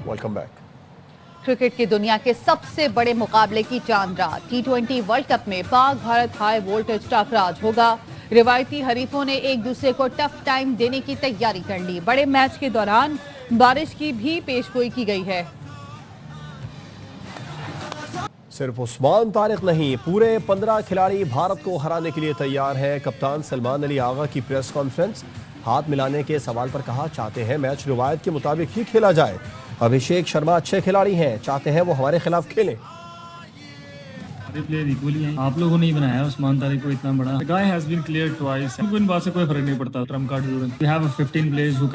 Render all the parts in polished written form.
Welcome back. Cricket की दुनिया के सबसे बड़े मुकाबले की चांद रात T20 वर्ल्ड कप में पाक भारत हाई वोल्टेज टकराव होगा। रिवायती हरीफों ने एक दूसरे को टफ टाइम देने की तैयारी कर ली। बड़े मैच के दौरान बारिश की भी पेशगोई की गई है। सिर्फ उस्मान तारिक नहीं, पूरे 15 खिलाड़ी भारत को हराने के लिए तैयार हैं। कप्तान सलमान अली आगा की प्रेस कॉन्फ्रेंस, हाथ मिलाने के सवाल पर कहा, चाहते हैं मैच रिवायत के मुताबिक ही खेला जाए। अभिषेक शर्मा अच्छे खिलाड़ी हैं, चाहते हैं वो हमारे खिलाफ खेलें। सारे प्लेयर इक्वली हैं। आप लोगों ने ही बनाया उस्मान तारिक को इतना बड़ा। The guy has been cleared twice. इन बात से कोई फर्क नहीं पड़ता। ट्रम्प कार्ड जरूर। We have 15 players who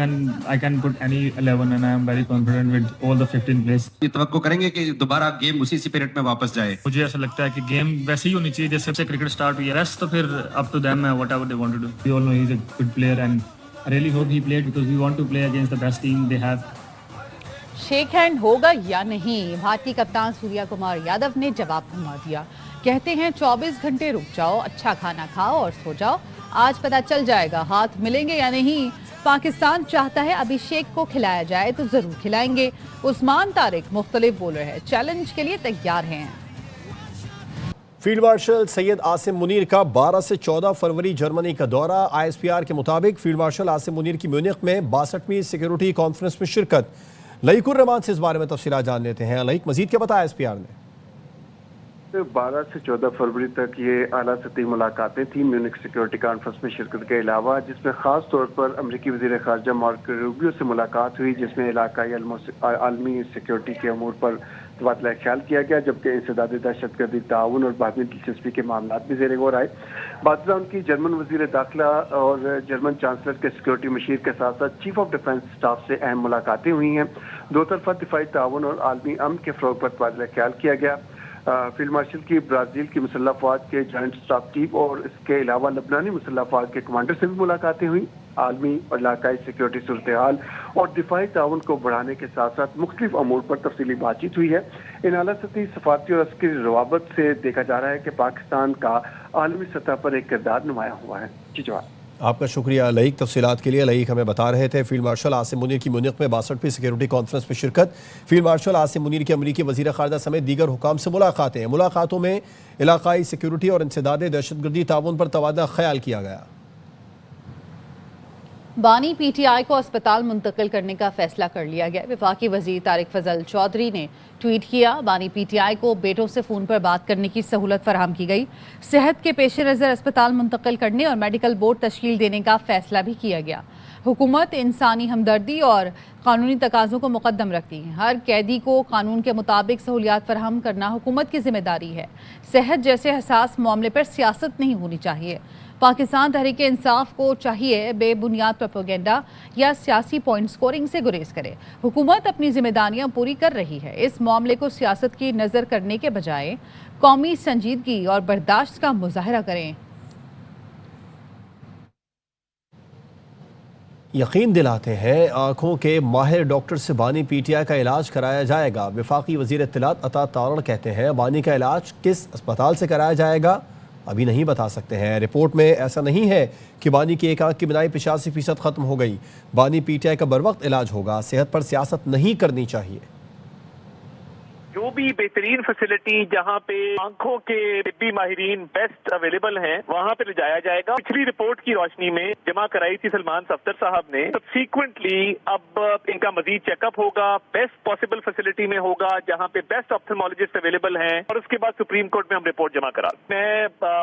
I can put any 11 and I am very confident with all the 15 players. ये तवक्को करेंगे कि दोबारा गेम उसी स्पिरिट में वापस जाए। मुझे ऐसा लगता है कि गेम वैसे ही होनी चाहिए जैसे से क्रिकेट स्टार्ट हुई है। रेस्ट तो फिर up to them whatever they want to do. We all know he's a good player and I really hope he played because we want to play against the best team they have. Shake hand होगा या नहीं, भारतीय कप्तान सूर्या कुमार यादव ने जवाब थमा दिया। कहते हैं 24 घंटे रुक जाओ, अच्छा खाना खाओ और सो जाओ, आज पता चल जाएगा हाथ मिलेंगे या नहीं। पाकिस्तान चाहता है अभिषेक को खिलाया जाए तो जरूर खिलाएंगे। उस्मान तारिक मुख्तलिफ बॉलर है, चैलेंज के लिए तैयार हैं। फील्ड मार्शल सैयद आसिम मुनीर का 12 से 14 फरवरी जर्मनी का दौरा। ISPR के मुताबिक फील्ड मार्शल आसिम मुनीर की म्यूनिख में 62वीं सिक्योरिटी कॉन्फ्रेंस में शिरकत। लईकुर रहमान से इस बारे में तफसीलात जान लेते हैं। लईक, मजीद क्या बताया ISPR ने? 12 से 14 फरवरी तक ये आला सतही मुलाकातें थी म्यूनिख सिक्योरिटी कॉन्फ्रेंस में शिरकत के अलावा, जिसमें खास तौर पर अमरीकी वज़ीर ख़ारजा मार्को रूबियो से मुलाकात हुई, जिसमें इलाकाई आलमी सिक्योरिटी के अमूर पर तबादला ख्याल किया गया, जबकि इंसदाद दहशतगर्दी ताउन और बाहमी दिलचस्पी के मामला भी ज़ेर गौर आए। बादशाह उनकी जर्मन वज़ीर दाखिला और जर्मन चांसलर के सिक्योरिटी मशीर के साथ साथ चीफ ऑफ डिफेंस स्टाफ से अहम मुलाकातें हुई हैं। दो तरफा दिफाई ताउन और आलमी अमन के फ़रोग पर तबादला ख्याल किया गया। फील्ड मार्शल की ब्राज़ील की मुसल्लह फ़ौज के जॉइंट स्टाफ चीफ और इसके अलावा लबनानी मुसल्लह फ़ौज के कमांडर से भी मुलाकातें हुई। आलमी और इलाकाई सिक्योरिटी सूरत हाल और दिफाई ताउन को बढ़ाने के साथ साथ मुख्तलिफ अमूर पर तफसीली बातचीत हुई है। इन आला सतही सफारती और अस्करी रवाबत से देखा जा रहा है कि पाकिस्तान का आलमी सतह पर एक किरदार नुमाया हुआ है। जी जवाब। आपका शुक्रिया लईक, तफसीलात के लिए। लईक हमें बता रहे थे फील्ड मार्शल आसिम मुनीर की म्यूनिख में 62वीं सिक्योरिटी कॉन्फ्रेंस में शिरकत। फील्ड मार्शल आसिम मुनीर की अमरीकी वज़ीर ख़ारजा समेत दीगर हुकाम से मुलाकातें। मुलाकातों में इलाकाई सिक्योरिटी और इंसदाद दहशतगर्दी ताउन पर तबादला ख्याल किया गया। बानी PTI को अस्पताल मुंतकिल करने का फैसला कर लिया गया। वफाकी वजीर तारिक फजल चौधरी ने ट्वीट किया, बानी PTI को बेटों से फ़ोन पर बात करने की सहूलत फराहम की गई। सेहत के पेश नज़र अस्पताल मुंतकिल करने और मेडिकल बोर्ड तश्कील देने का फैसला भी किया गया। हुकूमत इंसानी हमदर्दी और कानूनी तकाज़ों को मुकद्दम रखती है। हर कैदी को कानून के मुताबिक सहूलियात फराहम करना हुकूमत की जिम्मेदारी है। सेहत जैसे हसास मामले पर सियासत नहीं होनी चाहिए। पाकिस्तान तहरीक इंसाफ को चाहिए बेबुनियाद प्रोपेगेंडा या सियासी पॉइंट स्कोरिंग से गुरेज करे। हुकूमत अपनी जिम्मेदारियां पूरी कर रही है। इस मामले को सियासत की नज़र करने के बजाय कौमी संजीदगी और बर्दाश्त का मुजाहरा करें। यकीन दिलाते हैं आँखों के माहिर डॉक्टर से बानी PTI का इलाज कराया जाएगा। वफाकी वज़ीर इत्तलात अता तारण कहते हैं, बानी का इलाज किस अस्पताल से कराया जाएगा अभी नहीं बता सकते हैं। रिपोर्ट में ऐसा नहीं है कि बानी की एक आंख की बिनाई 85% ख़त्म हो गई। बानी PTI का बरवक्त इलाज होगा। सेहत पर सियासत नहीं करनी चाहिए। जो भी बेहतरीन फैसिलिटी जहाँ पे आंखों के तिब्बी माहिरीन बेस्ट अवेलेबल हैं, वहाँ पे ले जाया जाएगा। पिछली रिपोर्ट की रोशनी में जमा कराई थी सलमान सफ्दर साहब ने। सब्सिक्वेंटली अब इनका मजीद चेकअप होगा, बेस्ट पॉसिबल फैसिलिटी में होगा जहाँ पे बेस्ट ऑप्थेल्मोलॉजिस्ट अवेलेबल हैं, और उसके बाद सुप्रीम कोर्ट में हम रिपोर्ट जमा करा। मैं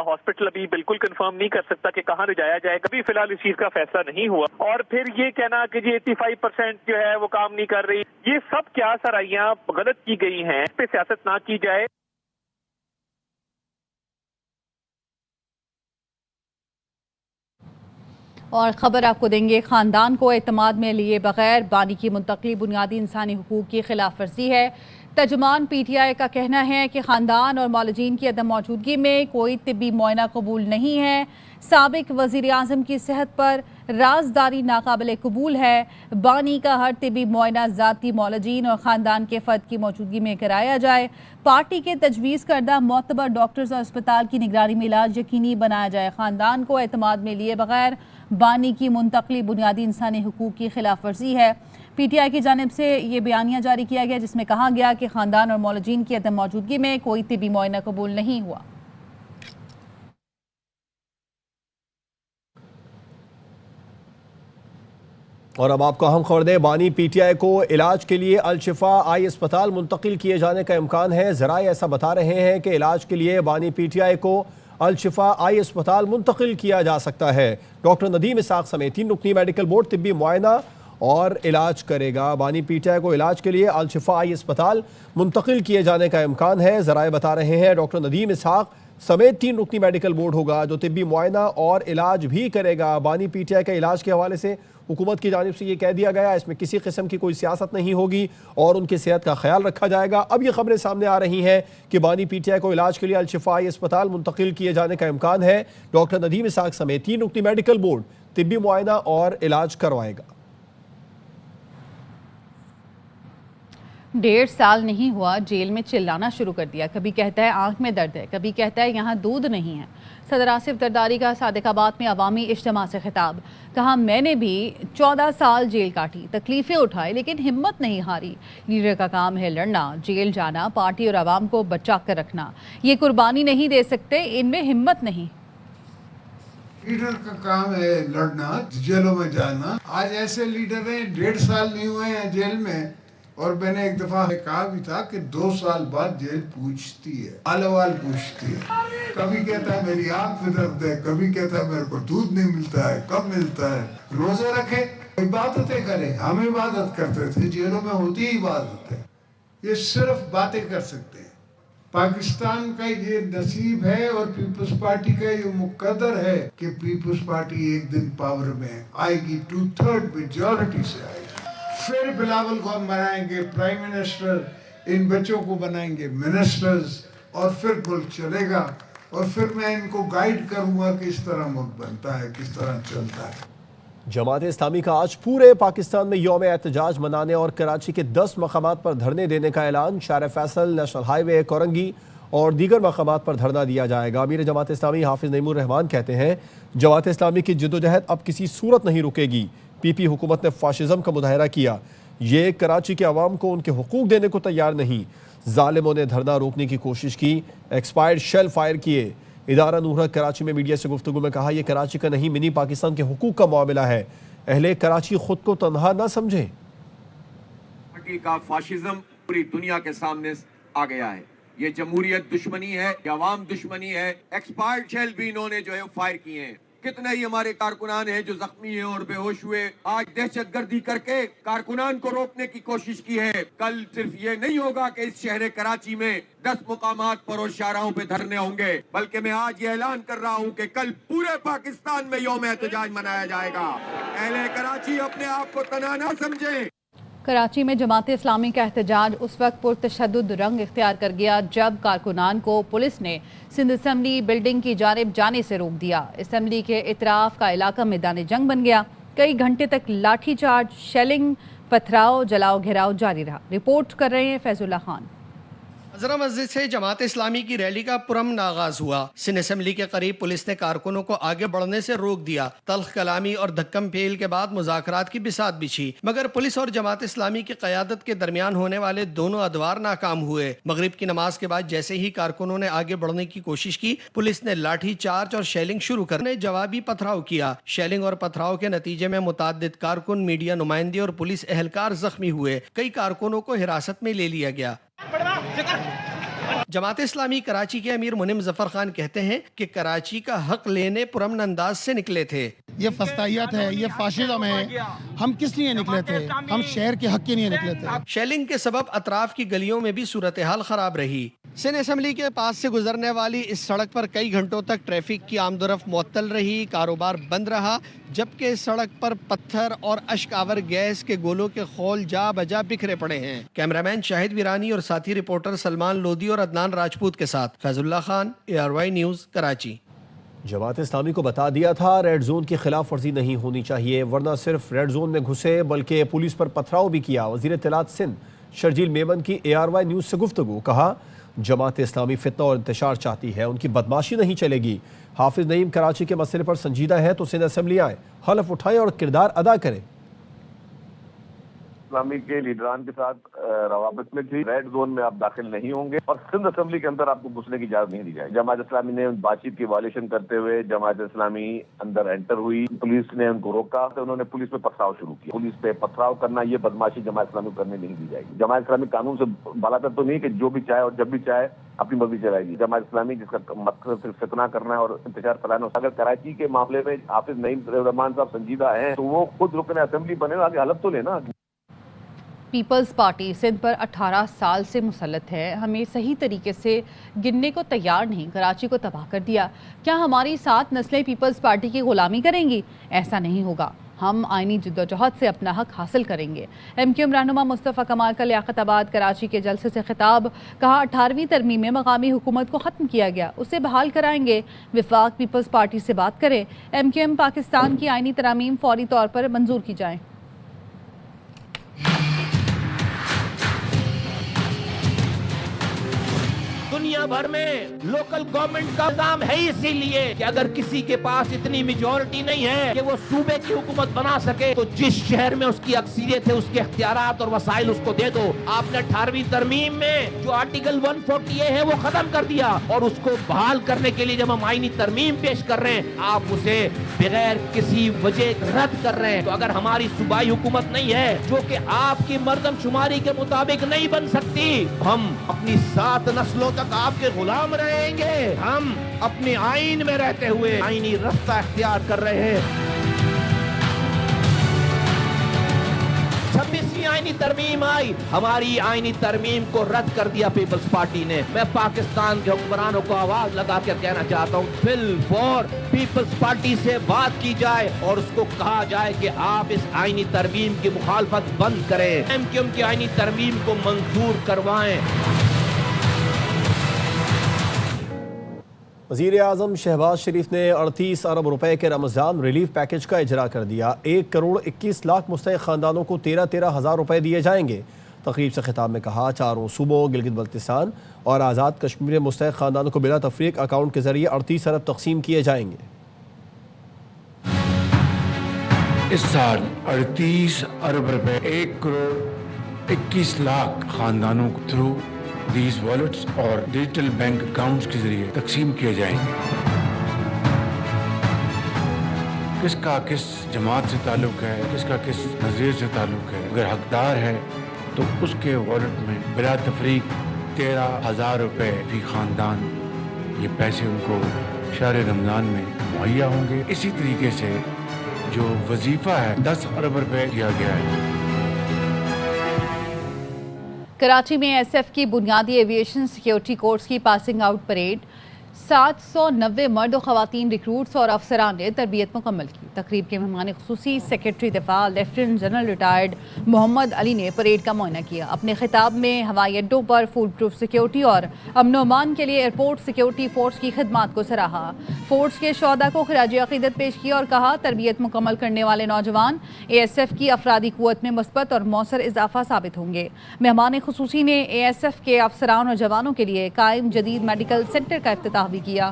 हॉस्पिटल अभी बिल्कुल कंफर्म नहीं कर सकता कि कहाँ ले जाया जाएगा। अभी फिलहाल इस चीज का फैसला नहीं हुआ। और फिर ये कहना कि जी 85% जो है वो काम नहीं कर रही, ये सब क्या सराइयाँ गलत की गई हैं, इस पे सियासत ना की जाए। और खबर आपको देंगे, खानदान को एतमाद में लिए बगैर बानी की मुंतकली बुनियादी इंसानी हुकूक की खिलाफ वर्जी है। तर्जुमान PTI का कहना है कि खानदान और मौलूदीन की अदम मौजूदगी में कोई तिब्बी मुआयना कबूल नहीं है। साबिक वज़ीर आज़म की सेहत पर राजदारी नाकाबिल कबूल है। बानी का हर तिब्बी मुआयना ज़ाती मौलूदीन और ख़ानदान के फ़र्द की मौजूदगी में कराया जाए। पार्टी के तजवीज़ करदा मोतबर डॉक्टर्स और अस्पताल की निगरानी में इलाज यकीनी बनाया जाए। ख़ानदान को एतमाद में लिए बगैर बानी की मुंतकली बुनियादी इंसानी हुकूक की खिलाफ वर्जी है। पीटीआई की जानिब से ये बयानिया जारी किया गया जिसमें कहा गया कि खानदान और मौलूदीन की अदम मौजूदगी में कोई तिबी मुआयना कबूल नहीं हुआ। और अब आपको अहम खबर दें, बानी पीटीआई को इलाज के लिए अल-शिफा आई अस्पताल मुंतकिल किए जाने का इम्कान है। ज़राए ऐसा बता रहे हैं कि इलाज के लिए बानी पीटीआई को अल-शिफा आई अस्पताल मुंतकिल किया जा सकता है। डॉक्टर नदीम इसाक समेत 3 रुकनी मेडिकल बोर्ड तिब्बी मुआयना और इलाज करेगा। बानी पीटीआई को इलाज के लिए अल-शिफा आई अस्पताल मुंतकिल किए जाने का इम्कान है। ज़राए बता रहे हैं डॉक्टर नदीम इसाक समेत 3 रुकनी मेडिकल बोर्ड होगा जो तिब्बी मुआयना और इलाज भी करेगा। बानी पीटीआई के इलाज के हवाले से हुकूमत की जानिब से ये कह दिया गया, इसमें किसी किस्म की कोई सियासत नहीं होगी और उनकी सेहत का ख्याल रखा जाएगा। अब ये खबरें सामने आ रही हैं कि बानी पीटीआई को इलाज के लिए अल-शिफा आई अस्पताल मुंतकिल किए जाने का इम्कान है। डॉक्टर नदीम इसाक समेत 3 रुकनी मेडिकल बोर्ड तिब्बी मुआयना और इलाज करवाएगा। 1.5 साल नहीं हुआ, जेल में चिल्लाना शुरू कर दिया। कभी कहता है आंख में दर्द है, कभी कहता है यहाँ दूध नहीं है। सदर आसिफ जरदारी का सादिकाबाद में अवामी इज्तिमा से खिताब, कहा मैंने भी 14 साल जेल काटी, तकलीफें उठाई लेकिन हिम्मत नहीं हारी। लीडर का काम है लड़ना, जेल जाना, पार्टी और आवाम को बचा कर रखना। ये कुर्बानी नहीं दे सकते, इनमें हिम्मत नहीं। लीडर का काम है लड़ना, जेलों में जाना। आज ऐसे लीडर हैं 1.5 साल नहीं हुए हैं जेल में, और मैंने एक दफा कहा भी था कि 2 साल बाद जेल पूछती है, आलवाल पूछती है। कभी कहता है मेरी आंख में दर्द है, कभी कहता है मेरे को दूध नहीं मिलता है, कब मिलता है। रोजे रखे, इबादतें करें। हम इबादत करते थे, जेलों में होती ही इबादत है। ये सिर्फ बातें कर सकते हैं। पाकिस्तान का ये नसीब है और पीपल्स पार्टी का ये मुकद्दर है कि पीपल्स पार्टी एक दिन पावर में आएगी, 2/3 मेजॉरिटी से आएगी। फिर बिलावल को हम बनाएंगे प्राइम मिनिस्टर, इन बच्चों को बनाएंगे मिनिस्टर्स, और फिर मुल्क चलेगा। और फिर मैं इनको गाइड करूंगा किस तरह मुल्क बनता है, किस तरह चलता है। जमात इस्लामी का आज पूरे पाकिस्तान में यौम एहतजाज मनाने और कराची के 10 मकामात पर धरने देने का ऐलान। शार फैसल, नेशनल हाईवे, कोरंगी और दीगर मकामात पर धरना दिया जाएगा। अमीर जमात इस्लामी हाफिज नईमुर रहमान कहते हैं जमात इस्लामी की जद्दोजहद अब किसी सूरत नहीं रुकेगी। पीपी हुकूमत ने फाशिज्म का मुजाहरा किया, ये कराची के अवाम को उनके हुकूक देने को तैयार नहीं। जालिमों ने धरना रोकने की कोशिश की, एक्सपायर्ड शेल फायर किए। इदारा नूर कराची में मीडिया से गुफ्तगू में कहा यह कराची का नहीं मिनी पाकिस्तान के हुकूक का मामला है। अहले कराची खुद को तन्हा ना समझे। पार्टी का फाशिज्म पूरी दुनिया के सामने आ गया है। ये जमहूरियत दुश्मनी है, ये अवाम दुश्मनी है। एक्सपायर्ड शेल भी इन्होंने जो है फायर किए हैं। कितने ही हमारे कारकुनान हैं जो जख्मी हैं और बेहोश हुए। आज दहशतगर्दी करके कारकुनान को रोकने की कोशिश की है। कल सिर्फ ये नहीं होगा कि इस शहर कराची में 10 मुकामात पर और शाहराहों पे धरने होंगे, बल्कि मैं आज ये ऐलान कर रहा हूँ कि कल पूरे पाकिस्तान में यौम एहतजाज मनाया जाएगा। अहले कराची अपने आप को तना ना समझे। कराची में जमात इस्लामी का एहतजाज उस वक्त पुरतशद्दुद रंग इख्तियार कर गया जब कारकुनान को पुलिस ने सिंध असम्बली बिल्डिंग की जानिब जाने से रोक दिया। असम्बली के इतराफ का इलाका मैदान जंग बन गया। कई घंटे तक लाठीचार्ज, शेलिंग, पथराव, जलाओ घेराव जारी रहा। रिपोर्ट कर रहे हैं फैजुल्ला खान। हज़रा मस्जिद से जमात इस्लामी की रैली का पुरअमन आगाज हुआ। सिंध असम्बली के करीब पुलिस ने कारकुनों को आगे बढ़ने से रोक दिया। तल्ख कलामी और धक्कम फेल के बाद मुज़ाकरात की बिसात बिछी, मगर पुलिस और जमात इस्लामी की क़यादत के दरमियान होने वाले दोनों अदवार नाकाम हुए। मगरिब की नमाज के बाद जैसे ही कारकुनों ने आगे बढ़ने की कोशिश की, पुलिस ने लाठी चार्ज और शेलिंग शुरू करने जवाबी पथराव किया। शेलिंग और पथराव के नतीजे में मुताद्दिद कारकुन, मीडिया नुमाइंदे और पुलिस एहलकार जख्मी हुए। कई कारकुनों को हिरासत में ले लिया गया। जमात इस्लामी कराची के अमीर मुनिम जफर खान कहते हैं कि कराची का हक लेने पुरअमन अंदाज से निकले थे। ये फस्तायत है, ये फाशिज्म है। हम किस लिए निकले थे? हम शहर के हक के लिए निकले थे। शेलिंग के सबब अतराफ की गलियों में भी सूरत हाल खराब रही। सिंध असम्बली के पास से गुजरने वाली इस सड़क पर कई घंटों तक ट्रैफिक की आमदोरफ्त मुअत्तल रही, कारोबार बंद रहा, जबकि इस सड़क पर पत्थर और अश्कावर गैस के गोलों के खौल जा बजा बिखरे पड़े हैं। कैमरामैन शाहिद वीरानी और साथी रिपोर्टर सलमान लोधी और अदनान राजपूत के साथ फैजुल्ला खान, ARY न्यूज़, कराची। जमात इस्लामी को बता दिया था रेड जोन की खिलाफ वर्जी नहीं होनी चाहिए, वरना सिर्फ रेड जोन में घुसे बल्कि पुलिस पर पथराव भी किया। वज़ीर इत्तलात सिंध शर्जील मेमन की ARY न्यूज़ से गुफ्तगू, कहा जमात इस्लामी फितना और इंतशार चाहती है, उनकी बदमाशी नहीं चलेगी। हाफिज नईम कराची के मसले पर संजीदा है तो सिंध असम्बली आए, हलफ उठाएं और किरदार अदा करें। इस्लामी के लीडरान के साथ रवाबत में थी। रेड जोन में आप दाखिल नहीं होंगे और सिंध असेंबली के अंदर आपको घुसने की इजाजत नहीं दी जाएगी। जमात इस्लामी ने बातचीत की वायलेशन करते हुए जमात इस्लामी अंदर एंटर हुई, पुलिस ने उनको रोका तो उन्होंने पुलिस पे पथराव शुरू किया। पुलिस पे पथराव करना ये बदमाशी जमात इस्लामी को करने नहीं दी जाएगी। जमात इस्लामी कानून से बालातर तो नहीं कि जो भी चाहे और जब भी चाहे अपनी मर्जी चलाएगी। जमात इस्लामी जिसका मकसद सिर्फ फितना करना है और इंतजार फैलाना। अगर कराची के मामले में हाफिज नईम रहमान साहब संजीदा हैं तो वो खुद रुकन असेंबली बने, आगे हलफ तो लेना। पीपल्स पार्टी सिंध पर 18 साल से मुसल्लत है, हमें सही तरीके से गिनने को तैयार नहीं, कराची को तबाह कर दिया। क्या हमारी 7 नस्लें पीपल्स पार्टी की गुलामी करेंगी? ऐसा नहीं होगा, हम आईनी जद्दोजहद से अपना हक हासिल करेंगे। MQM रहनुमा मुस्तफ़ा कमाल का लियाकताबाद कराची के जलसे से खिताब, कहा 18वीं तरमीम में मकामी हुकूमत को ख़त्म किया गया, उसे बहाल कराएंगे। विफाक पीपल्स पार्टी से बात करें। MQM पाकिस्तान की आईनी तरामीम फौरी तौर पर मंजूर की जाए। दुनिया भर में लोकल गवर्नमेंट का काम है इसीलिए कि अगर किसी के पास इतनी मेजॉरिटी नहीं है कि वो सूबे की हुकूमत बना सके तो जिस शहर में उसकी अक्सरियत है उसके इख्तियारात और वसाइल उसको दे दो। आपने 18वीं तरमीम में जो आर्टिकल 140A है वो खत्म कर दिया और उसको बहाल करने के लिए जब हम आईनी तरमीम पेश कर रहे हैं आप उसे बगैर किसी वजह रद्द कर रहे हैं। तो अगर हमारी सूबाई हुकूमत नहीं है जो कि आपकी मर्दमशुमारी के मुताबिक नहीं बन सकती, हम अपनी 7 नस्लों तक आपके गुलाम रहेंगे। हम अपने आईन में रहते हुए आईनी रास्ता इख्तियार कर रहे हैं। 26वीं आईनी तरमीम आई, हमारी आईनी तरमीम को रद्द कर दिया पीपल्स पार्टी ने। मैं पाकिस्तान के हुक्मरानों को आवाज लगा कर कहना चाहता हूँ, बिल फॉर पीपल्स पार्टी से बात की जाए और उसको कहा जाए कि आप इस आईनी तरमीम की मुखालफत बंद करें। MQM की आईनी तरमीम को मंजूर करवाएं। वज़ीर आज़म शहबाज शरीफ ने 38 अरब रुपए के रमज़ान रिलीफ पैकेज का इजरा कर दिया। 1 करोड़ 21 लाख मुस्तहिक़ ख़ानदानों को 13-13 हज़ार रुपए दिए जाएंगे। तकरीब से खिताब में कहा, चारों सूबों गिलगित बल्तिस्तान और आज़ाद कश्मीर में मुस्तहिक़ ख़ानदानों को बिला तफरीक अकाउंट के ज़रिए 38 अरब तकसीम किए जाएंगे। इस साल 38 अरब रुपए 1 करोड़ 21 लाख खानदानों को थ्रू दीज वॉलेट्स और डिजिटल बैंक अकाउंट्स के जरिए तकसीम किए जाएंगे। किसका किस जमात से ताल्लुक है, किसका किस नजरिए से ताल्लुक है, अगर हकदार है तो उसके वॉलेट में बिला तफरीक 13,000 रुपए फी खानदान ये पैसे उनको शहर रमजान में मुहैया होंगे। इसी तरीके से जो वजीफा है 10 अरब रुपए दिया गया है। कराची में SF की बुनियादी एविएशन सिक्योरिटी कोर्स की पासिंग आउट परेड 790 मर्द और ख़वातीन रिक्रूट्स और अफसरान ने तरबियत मुकम्मल की। तकरीब के मेहमान खुसूसी सेक्रेटरी दिफा lieutenant general retired Mohammad Ali ने परेड का मुआयना किया। अपने खिताब में हवाई अड्डों पर फूल प्रूफ सिक्योरिटी और अमन अमान के लिए एयरपोर्ट सिक्योरिटी फोर्स की खिदमात को सराहा। फोर्स के शोहदा को खिराज अकीदत पेश किया और कहा, तरबियत मुकम्मल करने वाले नौजवान ASF की अफरादी कुव्वत में मस्बत और मौसर इजाफा साबित होंगे। मेहमान खुसूसी ने ASF के अफसरान और जवानों के लिए कायम जदीद मेडिकल सेंटर का इफ्तिताह भी किया।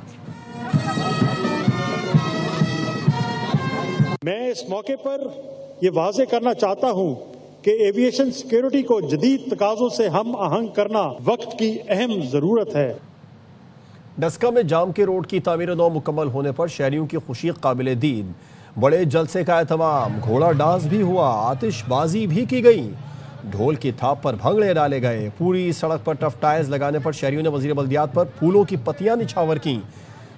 मैं इस मौके पर ये वाज़े करना चाहता हूँ कि एविएशन सिक्योरिटी को जदीद तकाज़ों से हम आहंग करना वक्त की अहम ज़रूरत है। डस्का में जाम के रोड की तामीर नौ मुकम्मल होने पर शहरियों की खुशी काबिल दीद। बड़े जलसे का एहतमाम, घोड़ा डांस भी हुआ, आतिशबाजी भी की गई, ढोल की थाप पर भंगड़े डाले गए। पूरी सड़क पर टफ टायर्स लगाने पर शहरियों ने वज़ीर बल्दियात पर फूलों की पत्तियां निछावर की।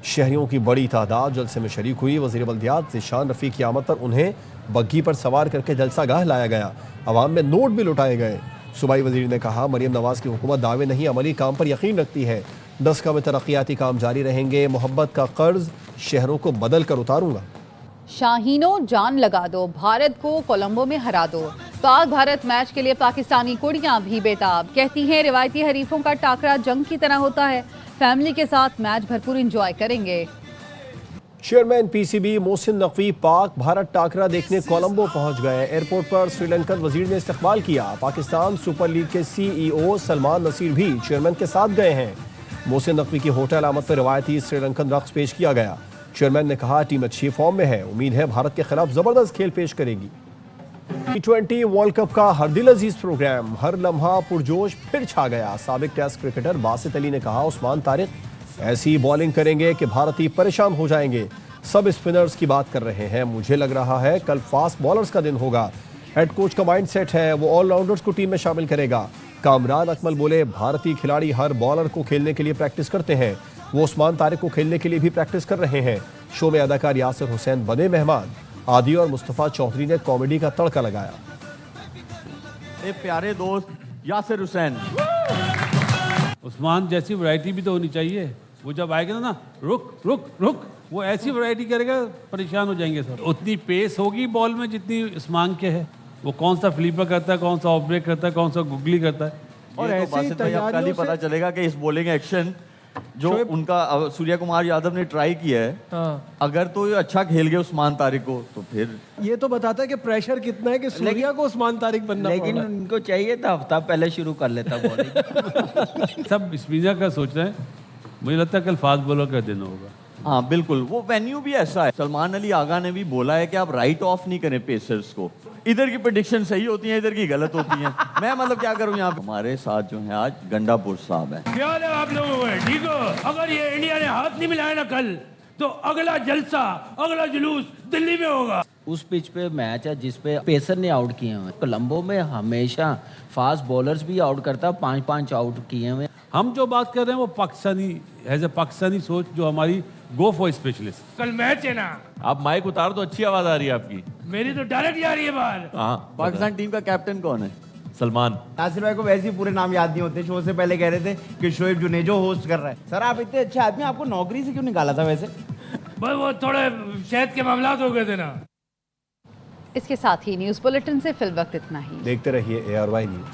शहरियों की बड़ी तादाद जलसे में शरीक हुई। वज़ीर बल्दियात ज़िशान रफ़ी की आमद पर उन्हें बग्घी पर सवार करके जलसा गाह लाया गया। अवाम में नोट भी लुटाए गए। सूबाई वज़ीर ने कहा, मरियम नवाज की हुकूमत दावे नहीं अमली काम पर यकीन रखती है। डस्का में तरक्याती काम जारी रहेंगे। मोहब्बत का कर्ज शहरों को बदल कर उतारूंगा। शाहीनों जान लगा दो, भारत को कोलंबो में हरा दो। पाक भारत मैच के लिए पाकिस्तानी कुड़ियां भी बेताब। कहती हैं रिवायती हरीफों का टाकरा जंग की तरह होता है, फैमिली के साथ मैच भरपूर एंजॉय करेंगे। चेयरमैन PCB मोहसिन नकवी पाक भारत टाकरा देखने कोलंबो पहुंच गए। एयरपोर्ट पर श्रीलंकन वजीर ने इस्तकबाल किया। पाकिस्तान सुपर लीग के CEO सलमान नसीर भी चेयरमैन के साथ गए हैं। मोहसिन नकवी की होटल आमद पर रवायती श्रीलंकन रक्स पेश किया गया। चेयरमैन ने कहा, टीम अच्छी फॉर्म में है, उम्मीद है भारत के खिलाफ जबरदस्त खेल पेश करेगी। T20 वर्ल्ड कप का हर दिल अजीज प्रोग्राम, हर लम्हा पुरजोश फिर छा गया। साबिक टेस्ट क्रिकेटर बासित अली ने कहा, उस्मान तारिक ऐसी बॉलिंग करेंगे कि भारतीय परेशान हो जाएंगे। सब स्पिनर्स की बात कर रहे हैं, मुझे लग रहा है कल फास्ट बॉलर्स का दिन होगा। हेड कोच का माइंडसेट है, वो ऑलराउंडर्स को टीम में शामिल करेगा। कामरान अकमल बोले, भारतीय खिलाड़ी हर बॉलर को खेलने के लिए प्रैक्टिस करते हैं, वो उस्मान तारिक को खेलने के लिए भी प्रैक्टिस कर रहे हैं। शो में अदाकार यासिर हुसैन बने मेहमान। आदि और मुस्तफ़ा चौधरी ने कॉमेडी का तड़का लगाया। प्यारे दोस्त यासिर हुसैन, उस्मान जैसी वैरायटी भी तो होनी चाहिए। वो जब आएगा ना रुक रुक रुक, वो ऐसी वैरायटी करेगा परेशान हो जाएंगे सब। उतनी पेस होगी बॉल में जितनी उस्मान के है। वो कौन सा फ्लीपर करता है, कौन सा ऑफ ब्रेक करता है, कौन सा गुगली करता है। और ऐसे ही कल ही पता चलेगा कि इस बॉलिंग एक्शन जो उनका सूर्या कुमार यादव ने ट्राई किया है, अगर तो ये अच्छा खेल गए उस्मान तारिक को तो फिर ये तो बताता है कि प्रेशर कितना है कि सूर्या को उस्मान तारिक बनना। लेकिन उनको चाहिए था हफ्ता पहले शुरू कर लेता बॉलिंग। सब स्पिनर का सोच रहे हैं, मुझे लगता है कल फास्ट बॉलर का दिन होगा। हाँ बिल्कुल, वो वेन्यू भी ऐसा है। सलमान अली आगा ने भी बोला है कि आप राइट ऑफ नहीं करें पेसर्स को। इधर की प्रेडिक्शन सही होती है, इधर की गलत होती है। मैं मतलब क्या करूं यहाँ पे। हमारे साथ जो है आज गंडापुर साहब है। क्या है आप लोगों को, ठीक हो? अगर ये इंडिया ने हाथ नहीं मिलाया ना कल, तो अगला जलसा, अगला जुलूस दिल्ली में होगा। उस पिच पे मैच है जिस पे पेसर ने आउट किए हुए। कोलंबो में हमेशा फास्ट बॉलर्स भी आउट करता, 5-5 आउट किए हुए। हम जो बात कर रहे हैं वो पाकिस्तानी एज ए पाकिस्तानी सोच, जो हमारी गो फॉर स्पेशलिस्ट। कल मैच है ना, आप माइक उतार दो, अच्छी आवाज आ रही है आपकी। मेरी तो डायरेक्ट जा रही है बाहर। हाँ, पाकिस्तान टीम का कैप्टन कौन है? सलमान। नासिर भाई को वैसे ही पूरे नाम याद नहीं होते। शो से पहले कह रहे थे कि शोएब जुनेजो होस्ट कर रहा है। सर आप इतने अच्छे आदमी, आपको नौकरी से क्यों निकाला था वैसे? बस वो थोड़े शहद के मामला हो गए थे ना। इसके साथ ही न्यूज़ बुलेटिन से फिल वक्त इतना ही। देखते रहिए ARY न्यूज़।